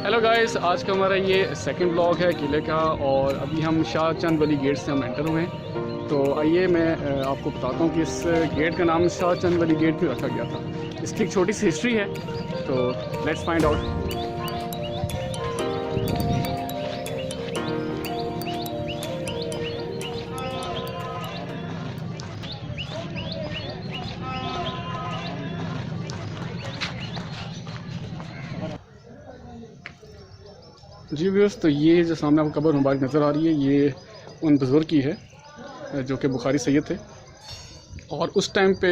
Hello guys, आज का हमारा ये सेकंड ब्लॉग है किले का। और अभी हम शाह चंद वाली गेट से हम एंटर हुए हैं। तो आइए मैं आपको बताता हूँ कि इस गेट का नाम शाह चंद वाली गेट क्यों रखा गया था। इसकी एक छोटी सी हिस्ट्री है, तो लेट्स फाइंड आउट। जी व्यूअर्स, तो ये जो सामने आपको कब्र मुबारक नज़र आ रही है, ये उन बुज़ुर्ग की है जो कि बुखारी सैयद थे। और उस टाइम पे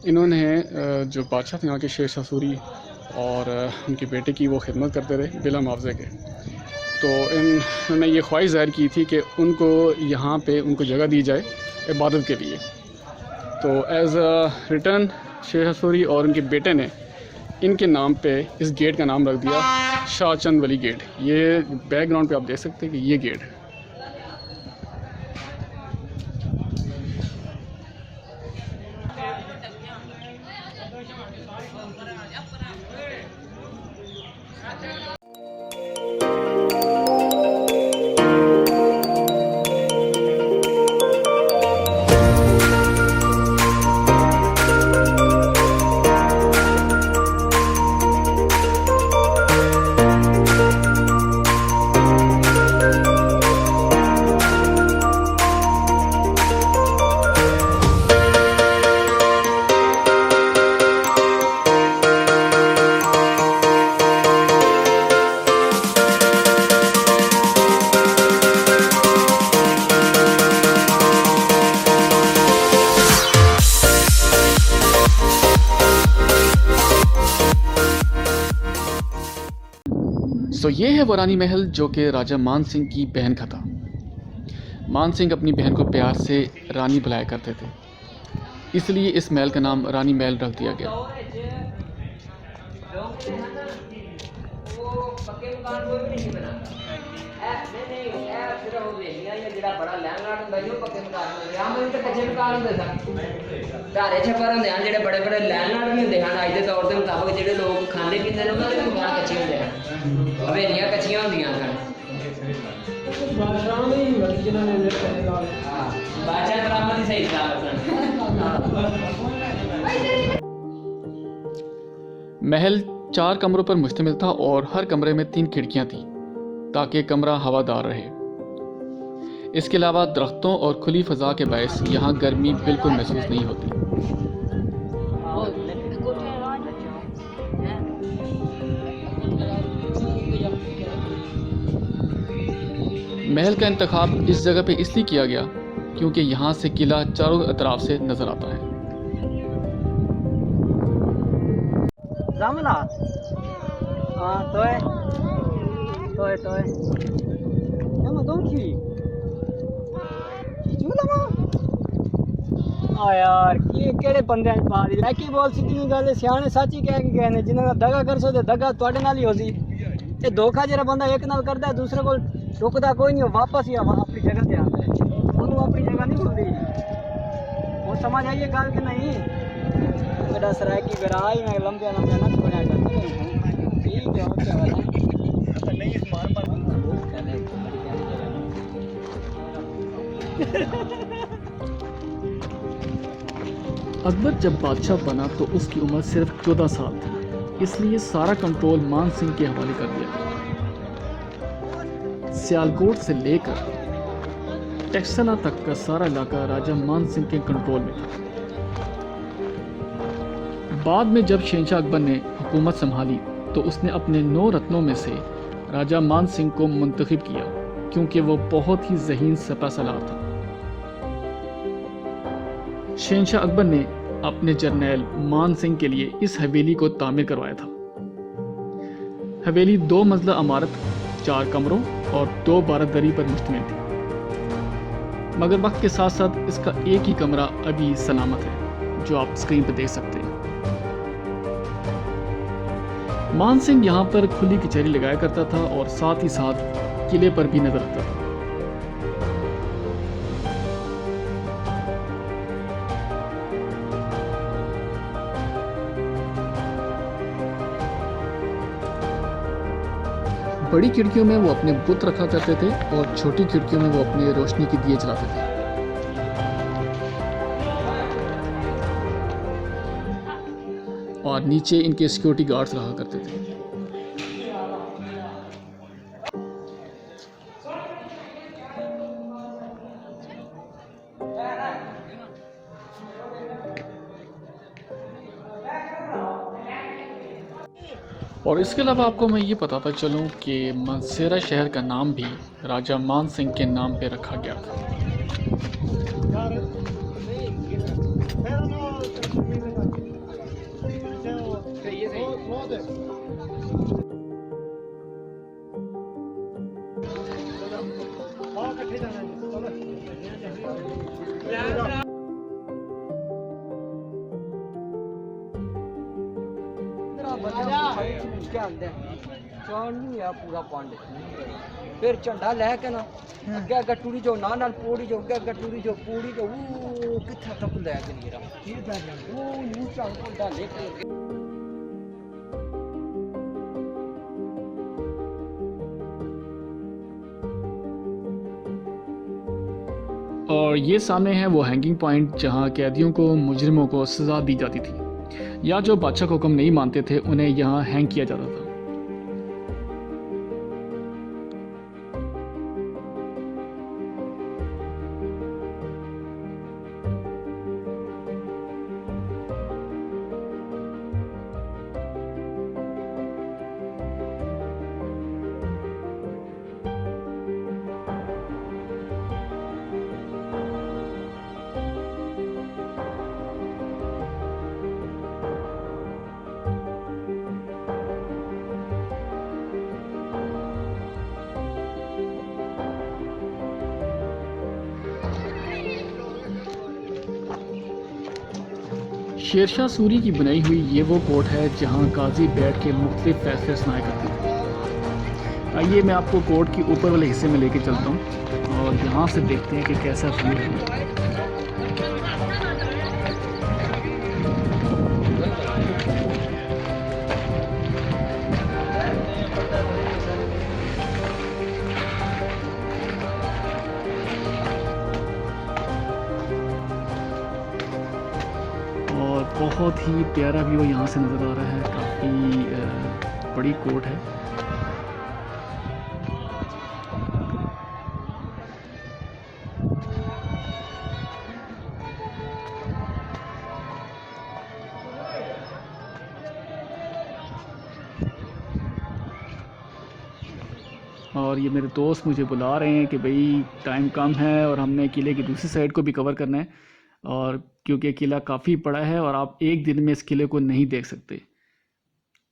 इन्होंने जो बादशाह थे यहाँ के शेर शाह सूरी और उनके बेटे की वो खिदमत करते रहे बिला मुआवजे के। तो इन्होंने ये ख्वाहिश ज़ाहिर की थी कि उनको यहाँ पे उनको जगह दी जाए इबादत के लिए। तो as a return Sher Shah Suri और उनके बेटे ने इनके नाम पे इस गेट का नाम रख दिया शाह चंद वाली गेट। ये बैकग्राउंड पे आप देख सकते हैं कि ये गेट है। सो ये है वो रानी महल जो कि राजा मान सिंह की बहन का था। मान सिंह अपनी बहन को प्यार से रानी बुलाया करते थे, इसलिए इस महल का नाम रानी महल रख दिया गया। धारे छप्पर होंगे हैं जो बड़े बड़े लैंडलॉर्ड भी होंगे हैं अज के तौर के मुताबिक जो लोग खाते पीते हैं उन्होंने भी मकान कच्चे होंगे हैं, हवेलियां कच्चियां होंदियां सन। बादशाह बराबर ही सही महल 4 कमरों पर मुश्तमिल था और हर कमरे में 3 खिड़कियां थी ताकि कमरा हवादार रहे। इसके अलावा दरख्तों और खुली फ़ज़ा के बायस यहाँ गर्मी बिल्कुल महसूस नहीं होती। महल का इंतखाब इस जगह पे इसलिए किया गया क्योंकि यहाँ से किला चारों तरफ से नज़र आता है। यार केड़े बंदे की बोल सीधी गल सियाने सच ही कह के गए ने जिन्हां दगा कर सो ते दगा तुहाडे नाल ही हो सी। ते धोखा जेड़ा बंदा एक नाल करदा दूसरे को रुकदा कोई नहीं, वापस ही अपनी जगह ते आंदा है। ओनू अपनी जगह नहीं भूलदी। वो समझ आइए गल कि नहीं? मेरा सरायकी गराई में लंबे लंबे ना छोड़ा करते ठीक है। ओके वाला नहीं इस मार पर अकबर जब बादशाह बना तो उसकी उम्र सिर्फ 14 साल थी, इसलिए सारा कंट्रोल मान सिंह के हवाले कर दिया। सियालकोट से लेकर टेक्सला तक का सारा इलाका राजा मान सिंह के कंट्रोल में था। बाद में जब शहंशाह अकबर ने हुकूमत संभाली तो उसने अपने 9 रत्नों में से राजा मान सिंह को मुंतखब किया क्योंकि वो बहुत ही ज़हीन सपा सलार था। शहंशाह अकबर ने अपने जर्नैल मान सिंह के लिए इस हवेली को तामीर करवाया था। हवेली 2 मंजिला इमारत, 4 कमरों और 2 बारादरी पर मुश्तमिल थी, मगर वक्त के साथ साथ इसका एक ही कमरा अभी सलामत है जो आप स्क्रीन पर देख सकते हैं। मान सिंह यहाँ पर खुली कचहरी लगाया करता था और साथ ही साथ किले पर भी नजर रखता था। बड़ी खिड़कियों में वो अपने बुत रखा करते थे और छोटी खिड़कियों में वो अपने रोशनी के दिए जलाते थे। और नीचे इनके सिक्योरिटी गार्ड्स रहा करते थे। और इसके अलावा आपको मैं ये बताता चलूँ कि मानसेरा शहर का नाम भी राजा मान सिंह के नाम पे रखा गया था। क्या पूरा पांड फिर झंडा लैके ना अगे अगे टूरी जो नाल पोड़ी जो अगे अगे टूरी जो पूड़ी जो किथे तक लैके लेके और ये सामने है वो हैंगिंग पॉइंट जहाँ कैदियों को, मुजरिमों को सज़ा दी जाती थी या जो बादशाह का हुक्म नहीं मानते थे उन्हें यहाँ हैंग किया जाता था। शेरशाह सूरी की बनाई हुई ये वो कोर्ट है जहाँ काजी बैठ के मुख्तलिफ फैसले सुनाया करते थे। आइए मैं आपको कोर्ट के ऊपर वाले हिस्से में लेके चलता हूँ और यहाँ से देखते हैं कि कैसा व्यू है। और बहुत ही प्यारा व्यू यहाँ से नज़र आ रहा है। काफ़ी बड़ी कोर्ट है। और ये मेरे दोस्त मुझे बुला रहे हैं कि भाई टाइम कम है और हमने किले की दूसरी साइड को भी कवर करना है, और क्योंकि किला काफ़ी बड़ा है और आप एक दिन में इस किले को नहीं देख सकते।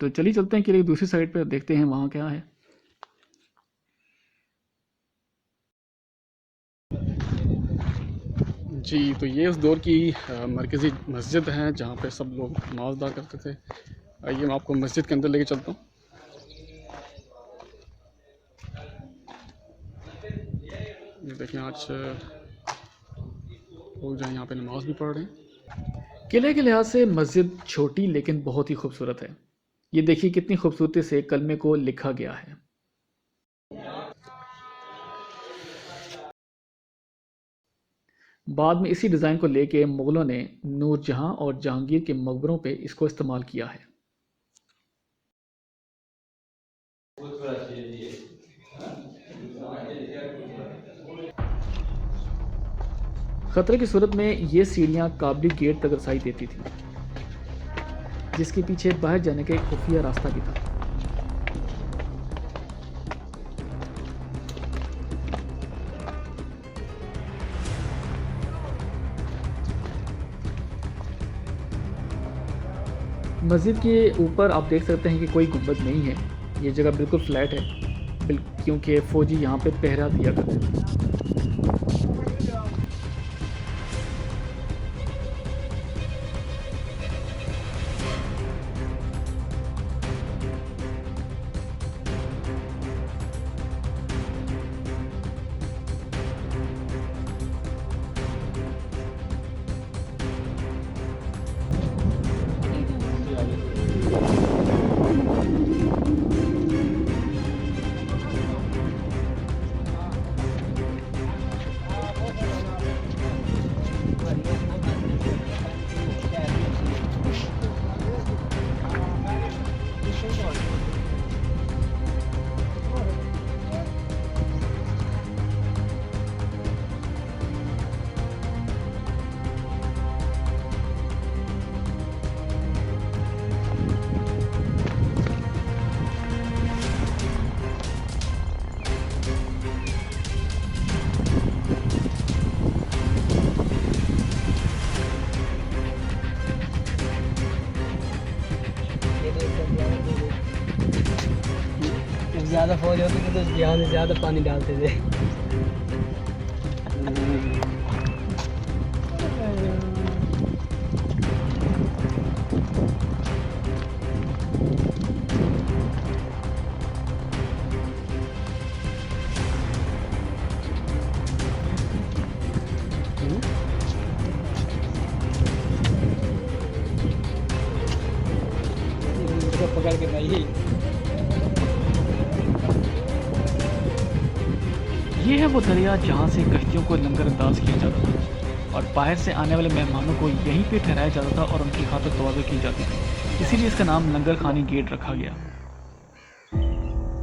तो चलिए चलते हैं किले की दूसरी साइड पे, देखते हैं वहाँ क्या है। जी, तो ये उस दौर की मरकज़ी मस्जिद है जहाँ पे सब लोग नमाज़ अदा करते थे। आइए मैं आपको मस्जिद के अंदर लेके चलता हूँ। ये देखिए आज लोग जो यहाँ पे नमाज भी पढ़ रहे हैं। किले के लिहाज से मस्जिद छोटी लेकिन बहुत ही खूबसूरत है। ये देखिए कितनी खूबसूरती से कलमे को लिखा गया है। बाद में इसी डिज़ाइन को लेके मुगलों ने नूरजहां और जहांगीर के मकबरों पे इसको इस्तेमाल किया है। खतरे की सूरत में ये सीढ़ियाँ काबली गेट तक रसाई देती थी, जिसके पीछे बाहर जाने का एक खुफिया रास्ता भी था। मस्जिद के ऊपर आप देख सकते हैं कि कोई गुंबद नहीं है। ये जगह बिल्कुल फ्लैट है, क्योंकि फ़ौजी यहाँ पे पहरा दिया करते थे। ज़्यादा फौज होती थी तो यहाँ में ज़्यादा पानी डालते थे। पकड़ के भाई ये है वो दरिया जहाँ से कश्तियों को लंगरअंदाज किया जाता था और बाहर से आने वाले मेहमानों को यहीं पे ठहराया जाता था और उनकी खातिर तवाज़ो की जाती थी, इसीलिए इसका नाम लंगर खानी गेट रखा गया।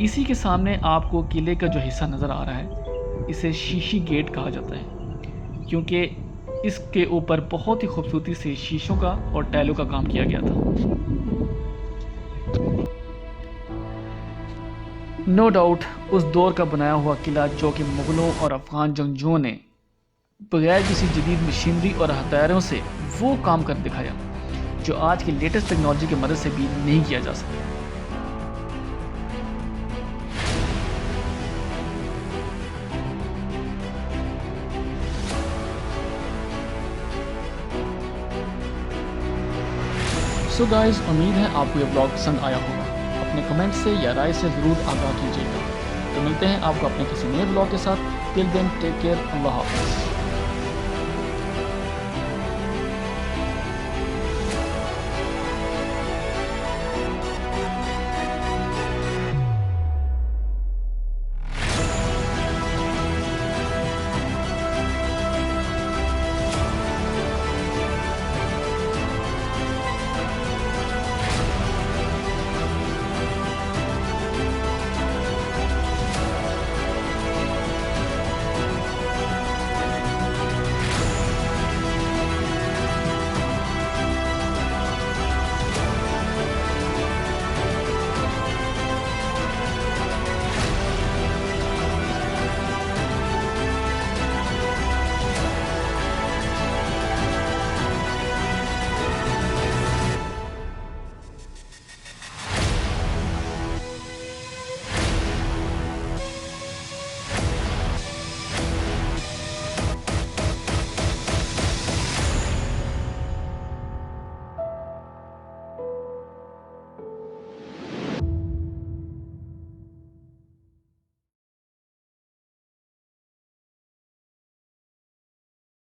इसी के सामने आपको किले का जो हिस्सा नज़र आ रहा है इसे शीशी गेट कहा जाता है, क्योंकि इसके ऊपर बहुत ही खूबसूरती से शीशों का और टाइलों का काम किया गया था। नो डाउट उस दौर का बनाया हुआ किला जो कि मुग़लों और अफ़गान जंगजुओं ने बगैर किसी जदीद मशीनरी और हथियारों से वो काम कर दिखाया जो आज की लेटेस्ट टेक्नोलॉजी की मदद से भी नहीं किया जा सकता। सो गाइस, उम्मीद है आपको ये ब्लॉग पसंद आया होगा। अपने कमेंट से या राय से ज़रूर आगाह कीजिएगा। तो मिलते हैं आपको अपने किसी नए ब्लॉग के साथ। टिल देन टेक केयर, अल्लाह हाफ़िज़।